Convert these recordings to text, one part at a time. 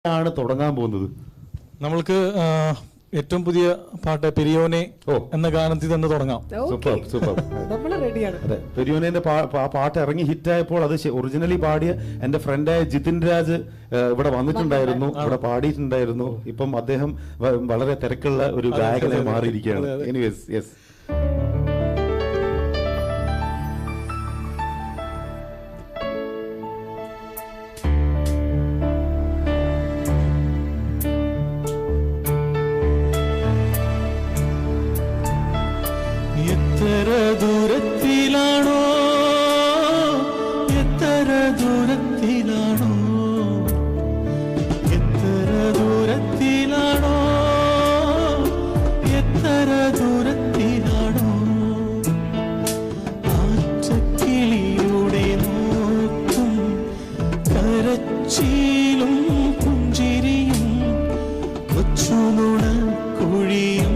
ആണ് തുടങ്ങാൻ പോകുന്നത്? നമ്മൾക്ക് ഏറ്റവും പുതിയ പാട്ട് പെരിയോനെ എന്ന ഗാനത്തിൽ തന്നെ തുടങ്ങാം. Super super. അതെ, പെരിയോനെ പാട്ട് ഇറങ്ങി ഹിറ്റായപ്പോൾ അത് ഒറിജിനലി പാടിയ എന്റെ ഫ്രണ്ടായ ജിതിൻ രാജ് ഇവിടെ വന്നിട്ടുണ്ടായിരുന്നു, ഇവിടെ പാടിയിട്ടുണ്ടായിരുന്നു. ഇപ്പം അദ്ദേഹം വളരെ തിരക്കുള്ള ഒരു ഗായകനായി മാറിയിരിക്കുകയാണ്. Anyways, yes. എത്ര ദൂരത്തിലാണോ, എത്ര ദൂരത്തിലാണോ, എത്ര ദൂരത്തിലാണോ, എത്ര ദൂരത്തിലാണോ ആറ്റക്കിളിയുടെ നോക്കും കരച്ചിലും പുഞ്ചിരിയും കൊച്ചുനുണ കുഴിയും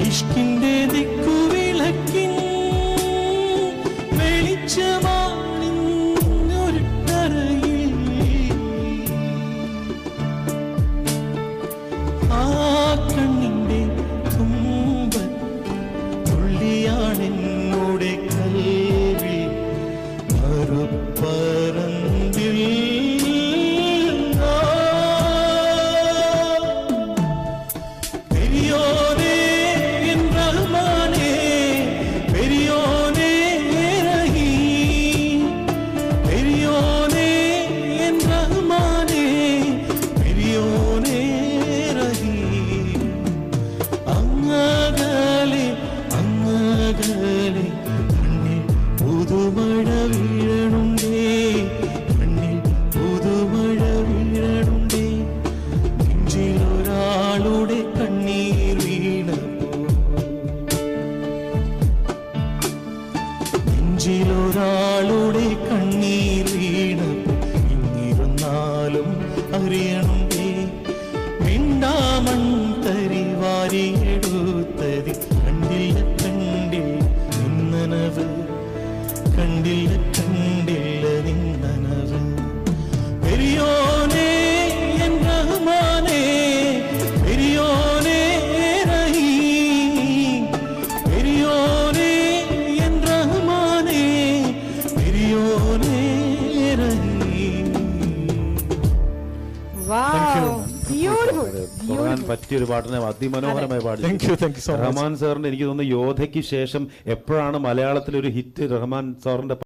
ഇഷ്കിന്റെ ദിക്കുവിളക്കിൻ വെളിച്ചമാണിന്നൊരു കരയിൽ ആ കണ്ണിന്റെ തുള്ളിയാണെന്നോടെ കൽവിൽ മറുപറമ്പിൽ പുതുമഴ വീഴണുണ്ടേ, കണ്ണിൽ പുതുമഴ വീഴണുണ്ടേ, നെഞ്ചിലൊരാളുടെ കണ്ണീർ വീണപ്പോ, നെഞ്ചിലൊരാളുടെ കണ്ണീർ വീണപ്പോ ഇന്നിരുന്നാലും അറിയണുണ്ടേ, മിണ്ടാമൺ തരി വാരിയെടുത്തതി കണ്ടില്ല കണ്ടില്ല നിന്നനവ്, കണ്ടില്ല കണ്ടില്ല നിന്നനവ്. പെരിയോനെ എൻ റഹ്മാനേ, പെരിയോനെ റഹീം, പെരിയോനെ എൻ റഹ്മാനേ, പെരിയോനെ റഹീം. തുടങ്ങാൻ പറ്റിയൊരു പാട്ടിനെ അതിമനോഹരമായി പാടി റഹ്മാൻ സാറിന്റെ. എനിക്ക് തോന്നുന്നു യോധയ്ക്ക് ശേഷം എപ്പോഴാണ് മലയാളത്തിൽ ഒരു ഹിറ്റ് റഹ്മാൻ സാറിന്റെ